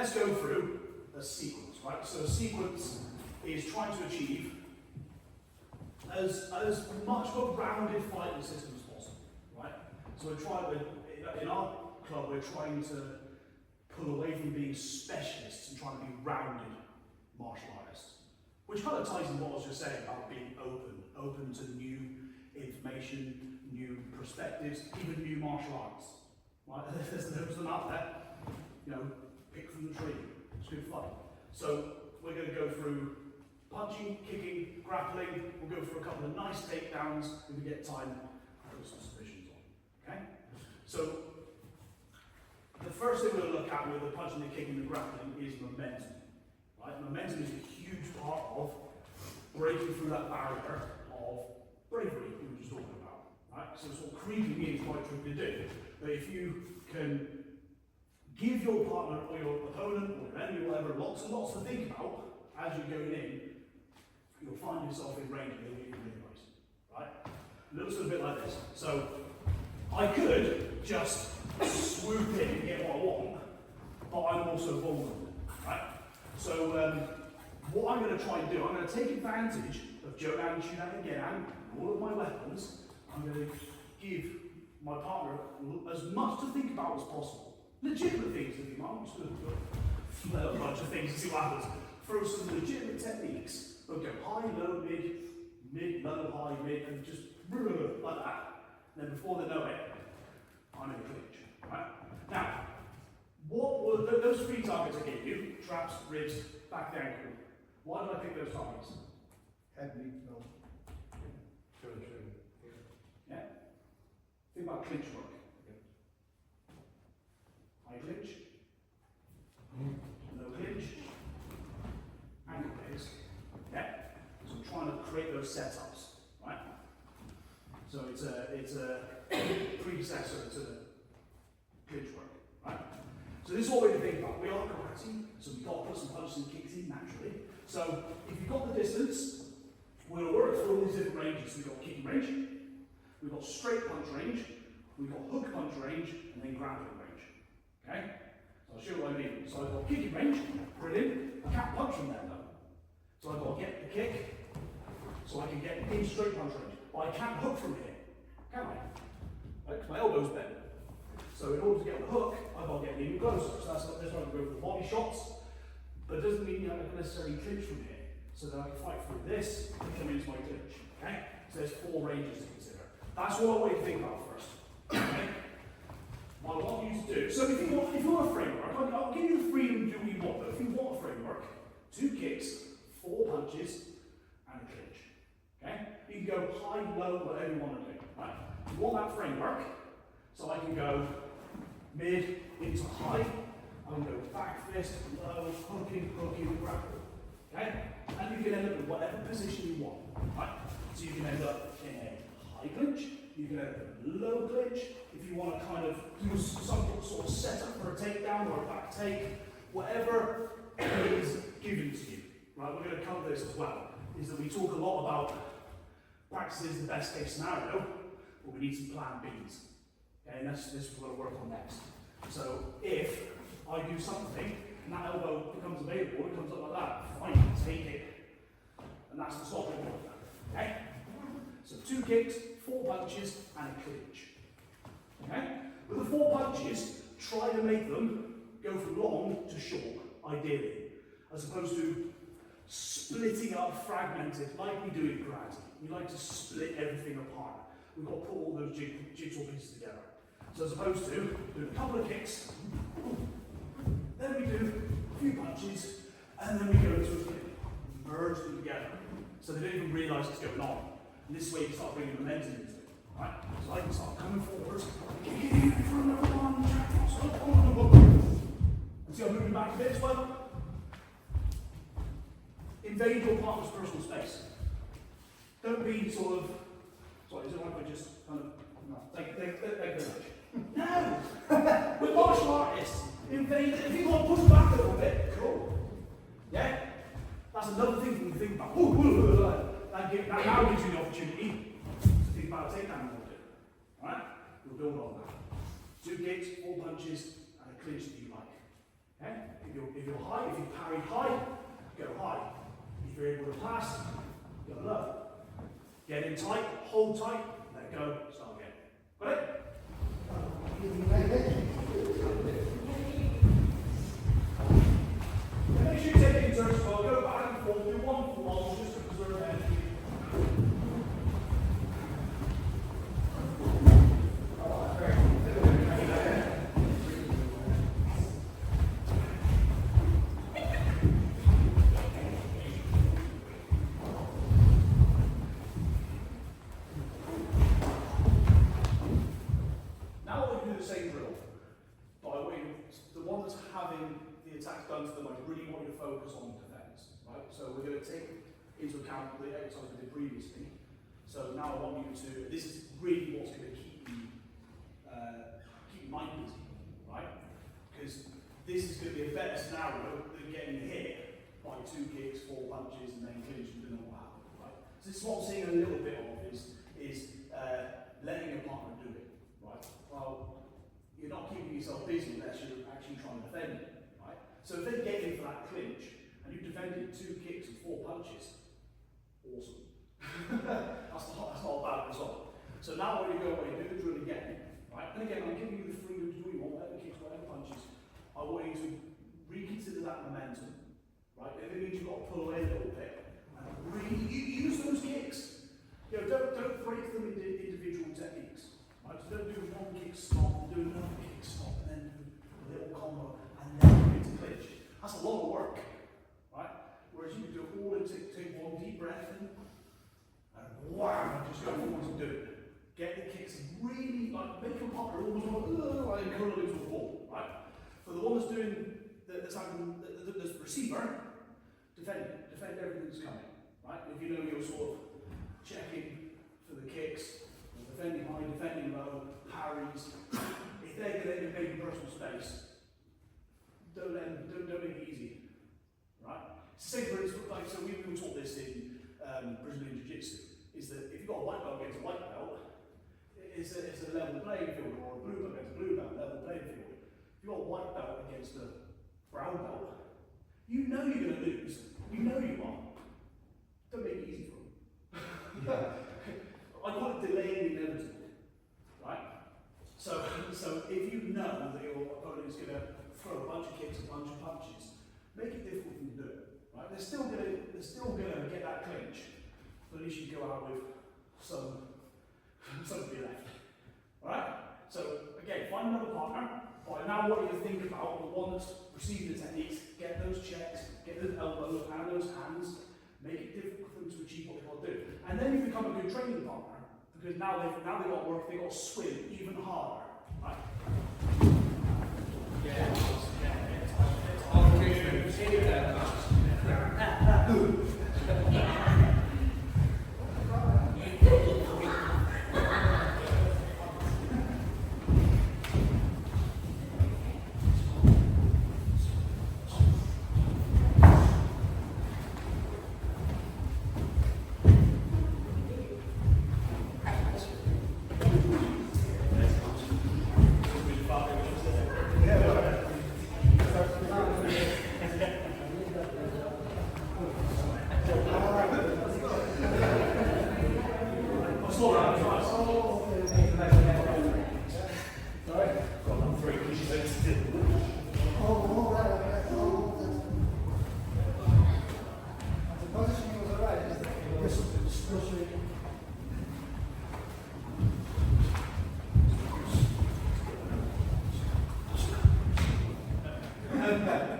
let's go through a sequence, right? So a sequence is trying to achieve as much of a rounded fighting system as possible, right? So in our club, we're trying to pull away from being specialists and trying to be rounded martial artists, which kind of ties in what I was just saying about being open to new information, new perspectives, even new martial arts, right? There's them out there, you know, pick from the tree. It's good fun. So we're going to go through punching, kicking, grappling. We'll go through a couple of nice takedowns. If we get time, I'll put some submissions on. Okay? So the first thing we'll look at with the punching, the kicking, the grappling is momentum. Right? Momentum is a huge part of breaking through that barrier of bravery we were just talking about. Right? So sort of creeping in is quite tricky to do. But if you can give your partner or your opponent or your enemy or whatever lots and lots to think about as you're going in, you'll find yourself in range and you'll even realise. Right? It looks a bit like this. So I could just swoop in and get what I want, but I'm also vulnerable. Right? So what I'm going to try and do, I'm going to take advantage of Joe and Chunan and Genan, all of my weapons. I'm going to give my partner as much to think about as possible. Legitimate things to think about. I'm just going to flare a bunch of things and see what happens. Throw some legitimate techniques. We'll go high, low, mid, low, high, mid, and just like that. And then before they know it, I'm in a clinch. Right? Now, what were those three targets I gave you? Traps, ribs, back, the ankle. Why did I pick those targets? Head, knee, no. Yeah. Think about clinch work. High clinch, low clinch, ankle base. Yeah. So I'm trying to create those setups, right? So it's a predecessor to clinch work, right? So this is what we think about. We are karate, so we've got to put some punches and kicks in naturally. So if you've got the distance, we'll work through all these different ranges. We've got kicking range, we've got straight punch range, we've got hook punch range, and then grappling range. Okay? So I'll show you what I mean. So I've got kicking range, brilliant. I can't punch from there though. So I've got to get the kick, so I can get in straight punch range. But I can't hook from here, can I? Right? 'Cause my elbow's bent. So in order to get the hook, I've got to get even closer. So that's why I go for the body shots. But it doesn't mean I can necessarily clinch from here. So that I can fight through this and come into my clinch. Okay? So there's 4 ranges to consider. That's what I want you to think about first. Okay? What I want you to do, so if you want a framework, I'll give you the freedom to do what you want, but if you want a framework, 2 kicks, 4 punches, and a clinch. Okay? You can go high, low, whatever you want to do. Right? You want that framework, so I can go mid into high, I can go back fist, low, hooking, grapple. Okay? And you can end up in whatever position you want. Right? So you can end up in a high clinch, you can end up in a low clinch. If you want to kind of do some sort of setup for a takedown or a back take, whatever is given to you. Right? We're going to cover this as well. Is that we talk a lot about practice is the best case scenario, but we need some plan Bs. Okay? And this is what we'll work on next. So if I do something and that elbow becomes available, it comes up like that, fine, take it. And that's the stopping point. Okay? So 2 kicks, 4 punches, and a clinch. Okay? With the 4 punches, try to make them go from long to short, ideally, as opposed to splitting up, fragmented, like we do in karate. We like to split everything apart. We've got to put all those jigsaw pieces together. So as opposed to doing a couple of kicks, then we do a few punches, and then we go into a kick. Merge them together. So they don't even realise what's going on. And this way you start bringing momentum into it. Right? So I can start coming forward, kicking for another one, and see I'm moving back a bit as well. Invade your partner's personal space. Don't be sort of, sorry, is it right if I just kind of, no, thank you very much. No! We're martial artists. Invade it. If you want to push back a little bit, cool. Yeah? That's another thing for you to think about. That now gives you the opportunity to think about a takedown you want to do. Alright? We'll build on that. 2 kicks, 4 punches, and a clinch that you like. Okay? If you're high, if you parry high, go high. If you're able to pass, go low. Get in tight, hold tight, let go, start again. Got it? And make sure you take it in turns as well. Go back and forth, do one for one, just to preserve energy. Focus on defence, right? So we're going to take into account the exercise we did previously. So now I want you to, this is really what's going to keep you keep your mind busy, right? Because this is going to be a better scenario than getting hit by 2 kicks, 4 punches, and then clinch and don't know what happened, right? So this is what I'm seeing a little bit of is letting your partner do it, right? Well, you're not keeping yourself busy unless you're actually trying to defend it. So if they get in for that clinch, and you defended 2 kicks and 4 punches, awesome. that's not a bad result. So now when you go away and do the drill again, right? And again, I'm giving you the freedom to do what you want, whatever kicks, whatever punches. I want you to reconsider that momentum, right? If it means you've got to pull away a little bit, and really use those kicks. You know, don't break them into individual techniques, right? So don't do 1 kick stop, do another kick stop, and then do a little combo. And then into clinch. That's a lot of work, right? Whereas you can do it all and take 1 deep breath in, and wham, just go forward and do it. Get the kicks really, like, make your partner almost like curl into a ball, right? For the one that's doing, the receiver, defend everything that's coming, right? If you know you're sort of checking for the kicks, defending high, defending low, parries, if they're going to invade your personal space, don't make it easy, right? Say for instance, like, so we were taught this in Brazilian Jiu-Jitsu, is that if you've got a white belt against a white belt, it's a level playing field, or a blue belt against a blue belt, level playing field. If you've got a white belt against a brown belt, you know you're going to lose. You know you are. Don't make it easy for them. I call it delaying the inevitable, right? So if you know that your opponent is going to throw a bunch of kicks, a bunch of punches, make it difficult for them to do it. Right? They're still gonna get that clinch, but at least you go out with somebody left. Alright? So again, find another partner. But now what you think about the one that's receiving the techniques, get those checks, get those elbows, and those hands, make it difficult for them to achieve what they want to do. And then you become a good training partner, because now they've got to work, they've got to swim even harder. Right?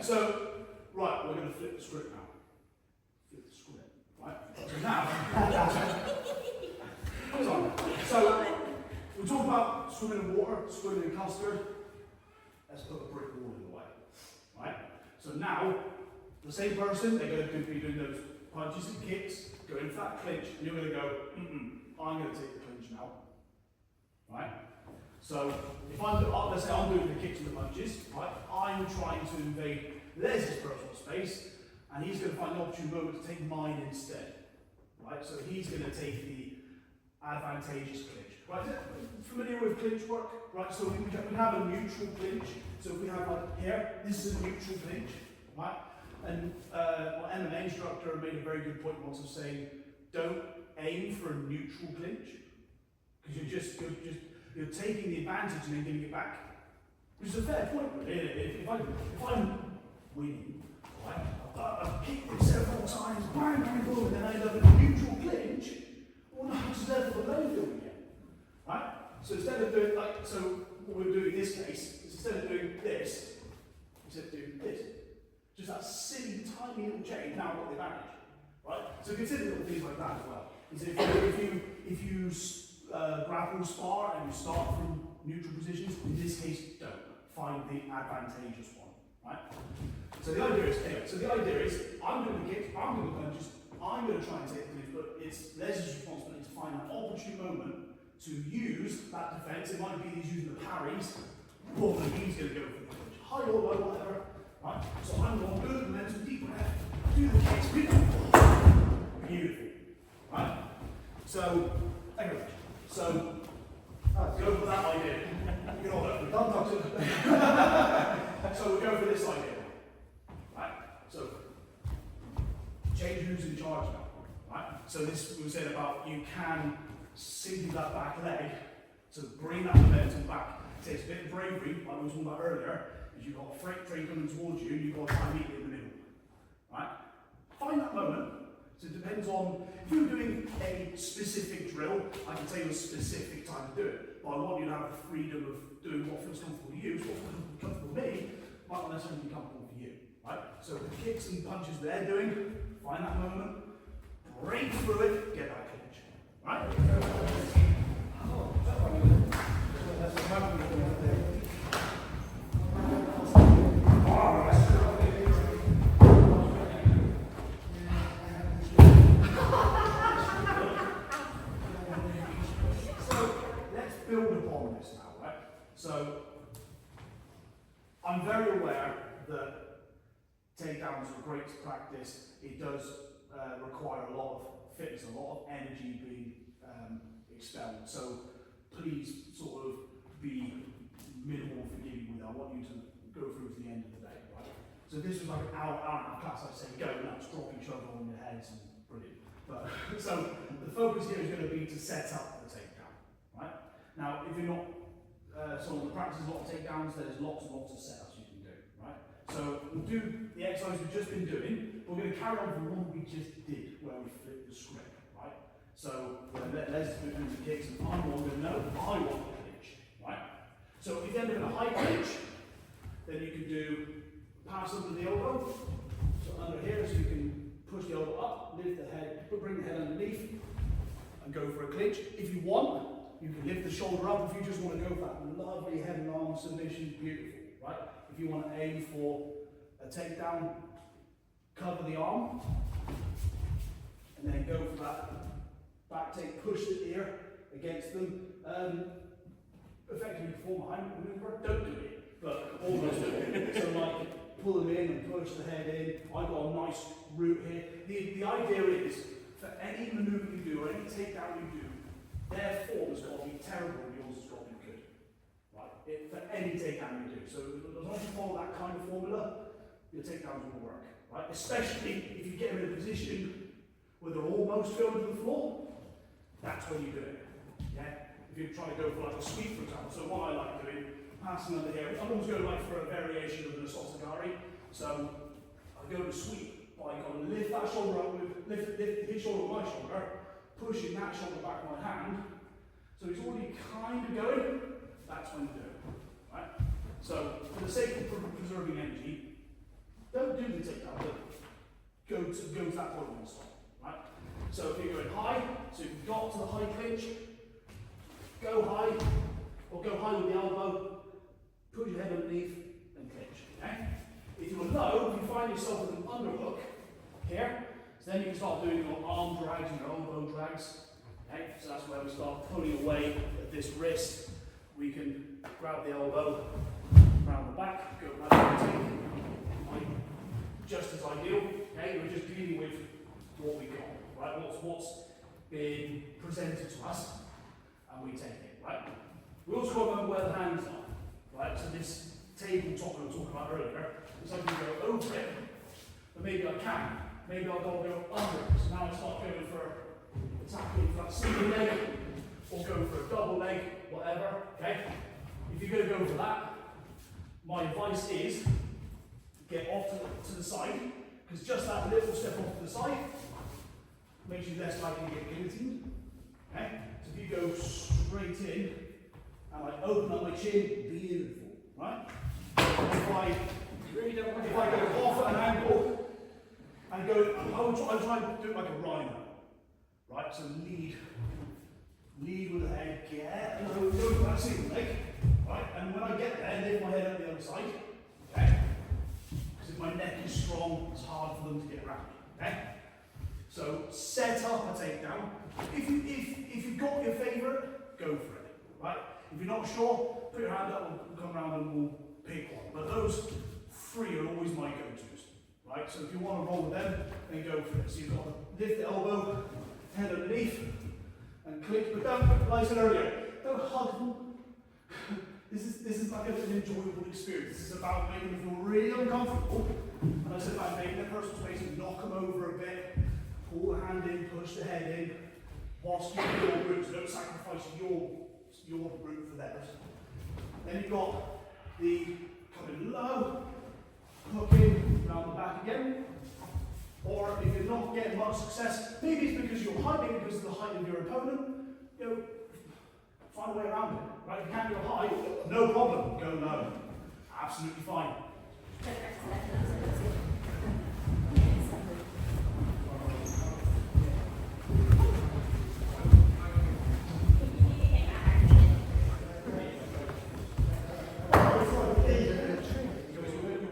So, right, we're going to flip the script now. Flip the script, right? So now, so we talk about swimming in water, swimming in custard. Let's put a brick wall in the way, right? So now, the same person, they're going to be doing those punches and kicks, going for that clinch, and you're going to go, I'm going to take the clinch now, right? So, if let's say I'm doing the kicks and the punches, right? I'm trying to invade Les's personal space, and he's going to find an opportune moment to take mine instead, right? So he's going to take the advantageous clinch. Right, familiar with clinch work? Right, so we have a neutral clinch. So if we have like here, this is a neutral clinch, right? And my MMA instructor made a very good point once of saying, don't aim for a neutral clinch, because you're taking the advantage and then giving it back. Which is a fair point, really. If I'm winning, right, I've kicked it several times, bang, bang, boom, and then I end up in a neutral clinch, well, no, it's there for the low doing it, right? So instead of doing, like, so what we're doing in this case, is instead of doing this, instead of doing this, just that silly, tiny little change, now I've got the advantage, right? So consider little things like that as well. Is if you grapple spar and you start from neutral positions, in this case, don't. Find the advantageous one, right? So the idea is, I'm going to kick, I'm going to punches, I'm going to try and take the clinch, but it's Les's responsibility to find that opportune moment to use that defence. It might be he's using the parries, or he's going to go for the clinch. High or low, whatever, right? So I'm going to do the momentum, deep breath, do the kicks, beautiful, right? So, anyway, so go for that idea. You know what? Don't touch it. So we'll go for this idea, right? So change who's in charge now, right? So this we said about you can single that back leg to bring that momentum back. It takes a bit of bravery, like we were talking about earlier, because you've got a freight train coming towards you and you've got to try and meet it in the middle, right? Find that moment. So it depends on, if you're doing a specific drill, I can tell you a specific time to do it. But I want you to have the freedom of doing what feels comfortable to you. So what feels comfortable to me might not necessarily be comfortable for you, right? So the kicks and punches they're doing, find that moment, break through it, get that clinch, right? So, I'm very aware that takedowns are great to practice. It does require a lot of fitness, a lot of energy being expelled. So, please sort of be minimal forgiving with it. I want you to go through to the end of the day, right? So this was like an hour and a half class. I say go, and that's drop each other on your heads and brilliant. But so the focus here is going to be to set up the takedown, right? Now, if you're not someone that practices a lot of takedowns, there's lots and lots of setups you can do, right? So we'll do the exercise we've just been doing, but we're going to carry on from the one we just did, where we flipped the script, right? So let's do the kicks, and I'm going to know I want the clinch, right? So if you end up in a high clinch, then you can do pass under the elbow, so under here, so you can push the elbow up, lift the head, bring the head underneath, and go for a clinch. If you want, you can lift the shoulder up. If you just want to go for that lovely head and arm submission, beautiful, right? If you want to aim for a takedown, cover the arm, and then go for that back take, push the ear against them. Effectively perform a high maneuver, don't do it, but almost do it. So like, pull them in and push the head in. I've got a nice route here. The idea is, for any maneuver you do, or any takedown you do, their form has got to be terrible and yours has got to be good, right? For any takedown you do. So as long as you follow that kind of formula, your takedowns will work, right? Especially if you get them in a position where they're almost going to the floor, that's when you do it, yeah? If you're trying to go for like a sweep, for example. So what I like doing, passing under here, I'm always going like for a variation of an asosagari. So I go to sweep, but I got to lift that shoulder up with, lift his shoulder with my shoulder, pushing that shoulder back with my hand, so he's already kind of going, that's when to do it, right? So, for the sake of preserving energy, don't do the takedown, but go to that point and stop, right? So if you're going high, so you've got to the high clinch, go high, or go high with the elbow, put your head underneath, and clinch, okay? If you're low, if you find yourself with an underhook here, so then you can start doing your arm drags and your elbow drags. Okay? So that's where we start pulling away at this wrist. We can grab the elbow, round the back, go right take. Just as ideal. Okay? We're just dealing with what we got, right? What's been presented to us, and we take it, right? We also got to remember where the hands are, right? So this tabletop we were talking about earlier, is I can go over it, but maybe I can. Maybe I'll go under it. So now it's not going for attacking for that single leg, or go for a double leg, whatever, okay? If you're going to go for that, my advice is get off to the side, because just that little step off to the side makes you less likely to get guillotined. Okay? So if you go straight in and I open up my chin, beautiful, right? If I go off at an angle and go, I'll try and do it like a rhino, right? So lead with the head, get, and go for that single leg, right? And when I get there, lift my head up the other side, okay? Because if my neck is strong, it's hard for them to get around, okay? So set up a takedown. If you've got your favourite, go for it, right? If you're not sure, put your hand up, we'll come around and we'll pick one. But those three are always my go-tos, right? So if you want to roll with them, then go for it. So you've got to lift the elbow, head underneath, and click, but don't, like I said earlier, don't hug them. This is like an enjoyable experience. This is about making them feel really uncomfortable. And I said about making the personal space and knock them over a bit, pull the hand in, push the head in, whilst you do your root, so don't sacrifice your root for theirs. Then you've got the coming low, hooking round the back again. Or if you're not getting much success, maybe it's because you're high, maybe because of the height of your opponent, you know, find a way around it. Right? If you can't go high, no problem, go low. Absolutely fine.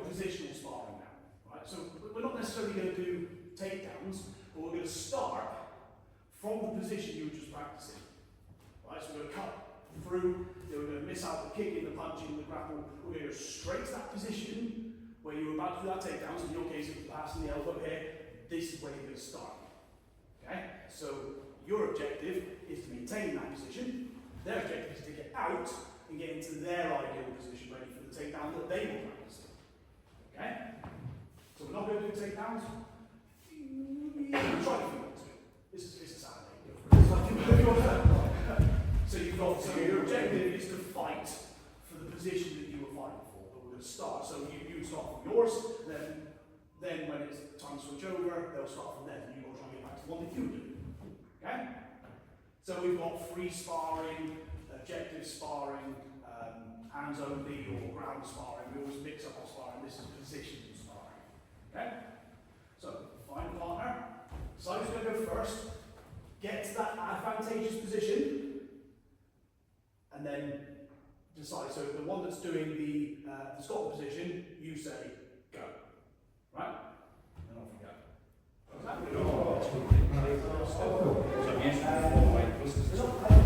Positional sparring now, right? So we're not necessarily going to do takedowns, but we're going to start from the position you were just practicing. Right? So we're going to cut through, we're going to miss out the kicking, the punching, the grapple. We're going to go straight to that position where you were about to do that takedown. So in your case, if you're passing the elbow here, this is where you're going to start. Okay? So your objective is to maintain that position. Their objective is to get out and get into their ideal position, ready for the takedown that they will practice. Okay? So we're not going to do takedowns. Try if you want to. It's a Saturday. So you've got, so your objective is to fight for the position that you were fighting for. But we're going to start. So you start from yours, then when it's time to switch over, they'll start from there. And you've got to try and get back to the one that you do. Okay? So we've got free sparring, objective sparring, hands only, or ground sparring. We always mix up our sparring. This is position sparring. Okay? So find a partner. So who's going to go first? Get to that advantageous position. And then decide. So the one that's doing that's got the position, you say go. Right? And off you go. What's that?